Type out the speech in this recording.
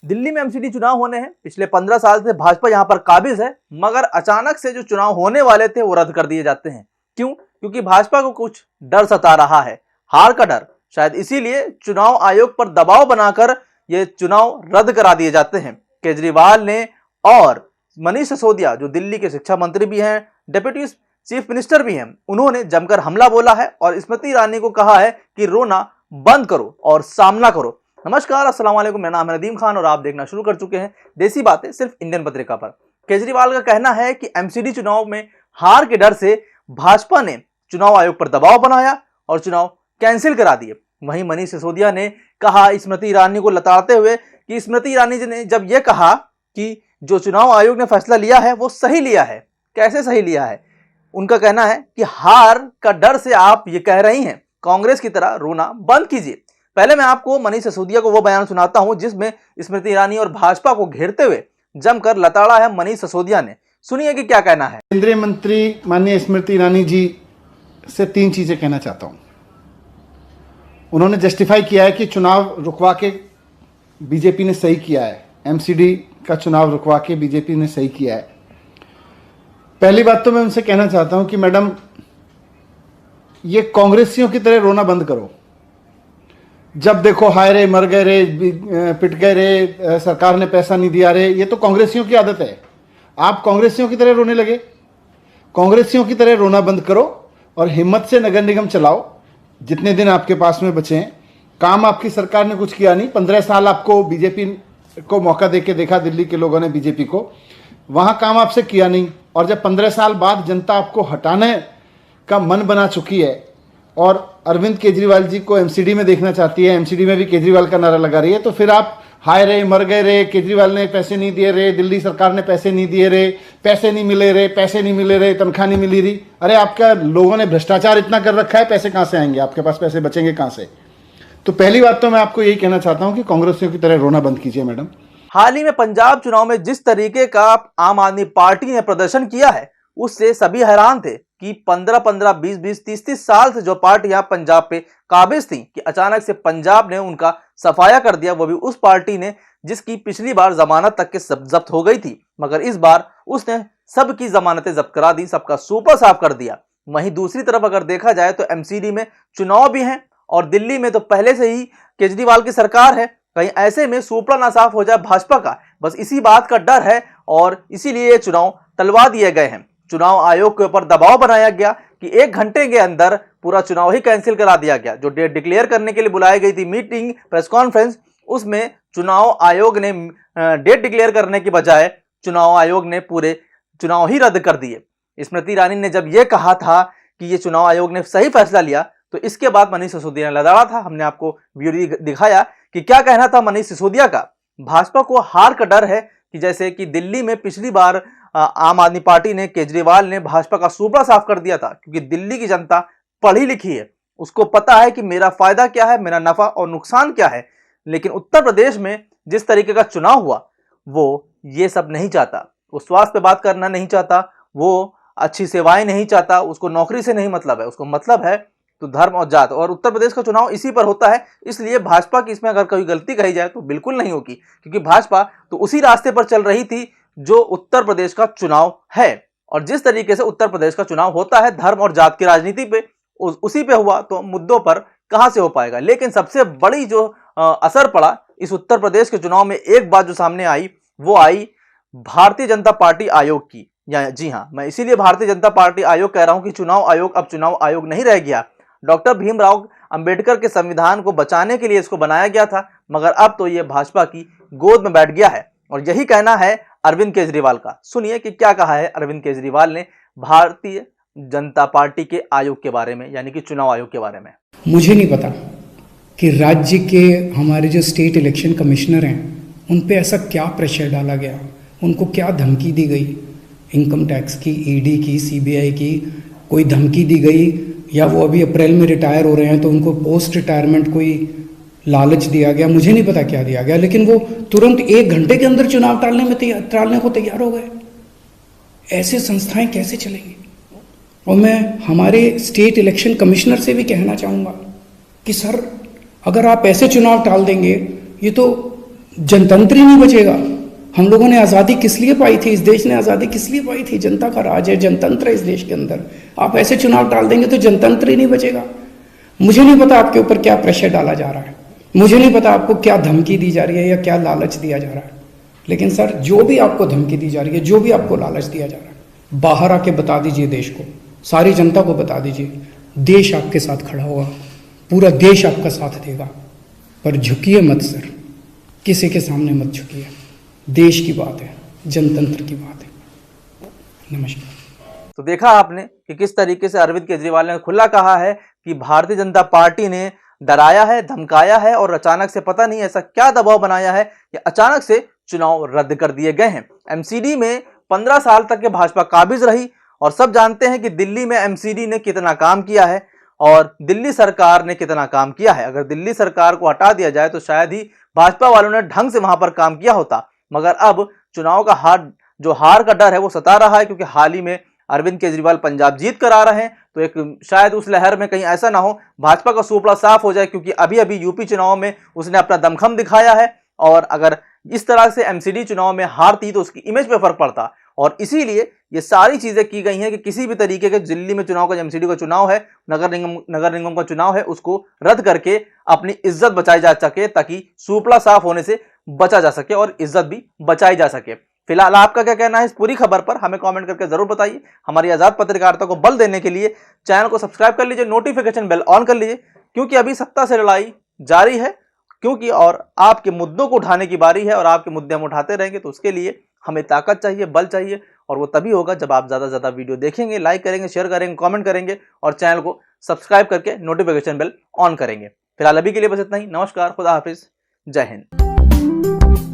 दिल्ली में एमसीडी चुनाव होने हैं। पिछले 15 साल से भाजपा यहां पर काबिज है, मगर अचानक से जो चुनाव होने वाले थे वो रद्द कर दिए जाते हैं। क्यों? क्योंकि भाजपा को कुछ डर सता रहा है, हार का डर। शायद इसीलिए चुनाव आयोग पर दबाव बनाकर ये चुनाव रद्द करा दिए जाते हैं। केजरीवाल ने और मनीष सिसोदिया जो दिल्ली के शिक्षा मंत्री भी हैं, डिप्टी चीफ मिनिस्टर भी हैं, उन्होंने जमकर हमला बोला है और स्मृति ईरानी को कहा है कि रोना बंद करो और सामना करो। नमस्कार, अस्सलाम वालेकुम। मेरा नाम है नदीम खान और आप देखना शुरू कर चुके हैं देसी बातें सिर्फ इंडियन पत्रिका पर। केजरीवाल का कहना है कि एमसीडी चुनाव में हार के डर से भाजपा ने चुनाव आयोग पर दबाव बनाया और चुनाव कैंसिल करा दिए। वहीं मनीष सिसोदिया ने कहा स्मृति ईरानी को लताड़ते हुए कि स्मृति ईरानी जी ने जब यह कहा कि जो चुनाव आयोग ने फैसला लिया है वो सही लिया है। कैसे सही लिया है? उनका कहना है कि हार का डर से आप ये कह रही हैं, कांग्रेस की तरह रोना बंद कीजिए। पहले मैं आपको मनीष सिसोदिया को वो बयान सुनाता हूं जिसमें स्मृति ईरानी और भाजपा को घेरते हुए जमकर लताड़ा है मनीष सिसोदिया ने। सुनिए कि क्या कहना है। केंद्रीय मंत्री माननीय स्मृति ईरानी जी से 3 चीजें कहना चाहता हूं। उन्होंने जस्टिफाई किया है कि चुनाव रुकवा के बीजेपी ने सही किया है, एमसीडी का चुनाव रुकवा के बीजेपी ने सही किया है। पहली बात तो मैं उनसे कहना चाहता हूं कि मैडम, ये कांग्रेसियों की तरह रोना बंद करो। जब देखो हाय रे, मर गए रे, पिट गए रे, सरकार ने पैसा नहीं दिया रे, ये तो कांग्रेसियों की आदत है। आप कांग्रेसियों की तरह रोने लगे। कांग्रेसियों की तरह रोना बंद करो और हिम्मत से नगर निगम चलाओ जितने दिन आपके पास में बचे हैं। काम आपकी सरकार ने कुछ किया नहीं। 15 साल आपको बीजेपी को मौका देके देखा, दिल्ली के लोगों ने बीजेपी को, वहां काम आपसे किया नहीं। और जब 15 साल बाद जनता आपको हटाने का मन बना चुकी है और अरविंद केजरीवाल जी को एमसीडी में देखना चाहती है, एमसीडी में भी केजरीवाल का नारा लगा रही है, तो फिर आप हाय रे, मर गए रे, केजरीवाल ने पैसे नहीं दिए रे, दिल्ली सरकार ने पैसे नहीं दिए रे, पैसे नहीं मिले रे, पैसे नहीं मिले रे, तनख्वाह नहीं मिली रही। अरे आपका लोगों ने भ्रष्टाचार इतना कर रखा है, पैसे कहां से आएंगे? आपके पास पैसे बचेंगे कहां से? तो पहली बात तो मैं आपको यही कहना चाहता हूं कि कांग्रेसियों की तरह रोना बंद कीजिए मैडम। हाल ही में पंजाब चुनाव में जिस तरीके का आम आदमी पार्टी ने प्रदर्शन किया है उससे सभी हैरान थे कि 15-15, 20-20, 30-30 साल से जो पार्टियां पंजाब पे काबिज थी कि अचानक से पंजाब ने उनका सफाया कर दिया। वो भी उस पार्टी ने जिसकी पिछली बार जमानत तक के जब्त हो गई थी, मगर इस बार उसने सबकी जमानतें जब्त करा दी, सबका सुपर साफ कर दिया। वहीं दूसरी तरफ अगर देखा जाए तो एमसीडी में चुनाव भी हैं और दिल्ली में तो पहले से ही केजरीवाल की सरकार है। कहीं ऐसे में सुपड़ा ना साफ हो जाए भाजपा का, बस इसी बात का डर है और इसीलिए ये चुनाव टलवा दिए गए हैं। चुनाव आयोग के ऊपर दबाव बनाया गया कि 1 घंटे के अंदर पूरा चुनाव ही कैंसिल करा दिया गया। जो डेट डिक्लेयर करने के लिए बुलाई गई थी मीटिंग, प्रेस कॉन्फ्रेंस, उसमें चुनाव आयोग ने डेट डिक्लेयर करने की बजाय चुनाव आयोग ने पूरे चुनाव ही रद्द कर दिए। स्मृति ईरानी ने जब यह कहा था कि ये चुनाव आयोग ने सही फैसला लिया, तो इसके बाद मनीष सिसोदिया ने लताड़ा था। हमने आपको वीडियो दिखाया कि क्या कहना था मनीष सिसोदिया का। भाजपा को हार का डर है कि जैसे कि दिल्ली में पिछली बार आम आदमी पार्टी ने, केजरीवाल ने भाजपा का सूबा साफ कर दिया था, क्योंकि दिल्ली की जनता पढ़ी लिखी है, उसको पता है कि मेरा फायदा क्या है, मेरा नफा और नुकसान क्या है। लेकिन उत्तर प्रदेश में जिस तरीके का चुनाव हुआ वो ये सब नहीं चाहता। वो स्वास्थ्य पे बात करना नहीं चाहता, वो अच्छी सेवाएं नहीं चाहता, उसको नौकरी से नहीं मतलब है, उसको मतलब है तो धर्म और जात। और उत्तर प्रदेश का चुनाव इसी पर होता है, इसलिए भाजपा की इसमें अगर कोई गलती कही जाए तो बिल्कुल नहीं होगी, क्योंकि भाजपा तो उसी रास्ते पर चल रही थी जो उत्तर प्रदेश का चुनाव है। और जिस तरीके से उत्तर प्रदेश का चुनाव होता है धर्म और जात की राजनीति पे, उसी पे हुआ, तो मुद्दों पर कहां से हो पाएगा। लेकिन सबसे बड़ी जो असर पड़ा इस उत्तर प्रदेश के चुनाव में, एक बात जो सामने आई वो आई भारतीय जनता पार्टी आयोग की। जी हाँ, मैं इसीलिए भारतीय जनता पार्टी आयोग कह रहा हूं कि चुनाव आयोग अब चुनाव आयोग नहीं रह गया। डॉक्टर भीमराव अंबेडकर के संविधान को बचाने के लिए इसको बनाया गया था, मगर अब तो ये भाजपा की गोद में बैठ गया है। और यही कहना है अरविंद केजरीवाल का। सुनिए कि क्या कहा है अरविंद केजरीवाल ने भारतीय जनता पार्टी के आयोग के बारे में, यानी कि चुनाव आयोग के बारे में। मुझे नहीं पता कि राज्य के हमारे जो स्टेट इलेक्शन कमिश्नर हैं उन पे ऐसा क्या प्रेशर डाला गया, उनको क्या धमकी दी गई, इनकम टैक्स की, ईडी की, सीबीआई की कोई धमकी दी गई, या वो अभी अप्रैल में रिटायर हो रहे हैं तो उनको पोस्ट रिटायरमेंट कोई लालच दिया गया। मुझे नहीं पता क्या दिया गया, लेकिन वो तुरंत 1 घंटे के अंदर चुनाव टालने को तैयार हो गए। ऐसे संस्थाएं कैसे चलेंगी? और मैं हमारे स्टेट इलेक्शन कमिश्नर से भी कहना चाहूँगा कि सर, अगर आप ऐसे चुनाव टाल देंगे, ये तो जनतंत्र ही नहीं बचेगा। हम लोगों ने आज़ादी किस लिए पाई थी? इस देश ने आज़ादी किस लिए पाई थी? जनता का राज है, जनतंत्र है इस देश के अंदर। आप ऐसे चुनाव टाल देंगे तो जनतंत्र ही नहीं बचेगा। मुझे नहीं पता आपके ऊपर क्या प्रेशर डाला जा रहा है, मुझे नहीं पता आपको क्या धमकी दी जा रही है या क्या लालच दिया जा रहा है, लेकिन सर जो भी आपको धमकी दी जा रही है, जो भी आपको लालच दिया जा रहा है, बाहर आके बता दीजिए देश को, सारी जनता को बता दीजिए। देश आपके साथ खड़ा होगा, पूरा देश आपका साथ देगा। पर झुकिए मत सर, किसी के सामने मत झुकिए। देश की बात है, जनतंत्र की बात है। नमस्कार। तो देखा आपने कि किस तरीके से अरविंद केजरीवाल ने खुला कहा है कि भारतीय जनता पार्टी ने डराया है, धमकाया है और अचानक से पता नहीं ऐसा क्या दबाव बनाया है कि अचानक से चुनाव रद्द कर दिए गए हैं। एमसीडी में 15 साल तक के भाजपा काबिज रही और सब जानते हैं कि दिल्ली में एमसीडी ने कितना काम किया है और दिल्ली सरकार ने कितना काम किया है। अगर दिल्ली सरकार को हटा दिया जाए तो शायद ही भाजपा वालों ने ढंग से वहां पर काम किया होता, मगर अब चुनाव का हार का डर है वो सता रहा है, क्योंकि हाल ही में अरविंद केजरीवाल पंजाब जीत कर आ रहे हैं। तो एक शायद उस लहर में कहीं ऐसा ना हो भाजपा का सूपड़ा साफ हो जाए, क्योंकि अभी अभी यूपी चुनाव में उसने अपना दमखम दिखाया है और अगर इस तरह से एमसीडी चुनाव में हारती तो उसकी इमेज पे फर्क पड़ता। और इसीलिए ये सारी चीजें की गई हैं कि किसी भी तरीके के दिल्ली में चुनाव का, एमसीडी का चुनाव है, नगर निगम का चुनाव है, उसको रद्द करके अपनी इज्जत बचाई जा सके, ताकि सूपड़ा साफ होने से बचा जा सके और इज्जत भी बचाई जा सके। फिलहाल आपका क्या कहना है इस पूरी खबर पर, हमें कमेंट करके जरूर बताइए। हमारी आजाद पत्रकारिता को बल देने के लिए चैनल को सब्सक्राइब कर लीजिए, नोटिफिकेशन बेल ऑन कर लीजिए, क्योंकि अभी सत्ता से लड़ाई जारी है, क्योंकि और आपके मुद्दों को उठाने की बारी है और आपके मुद्दे हम उठाते रहेंगे। तो उसके लिए हमें ताकत चाहिए, बल चाहिए, और वो तभी होगा जब आप ज्यादा से ज्यादा वीडियो देखेंगे, लाइक करेंगे, शेयर करेंगे, कमेंट करेंगे और चैनल को सब्सक्राइब करके नोटिफिकेशन बेल ऑन करेंगे। फिलहाल अभी के लिए बस इतना ही। नमस्कार, खुदा हाफिज, जय हिंद।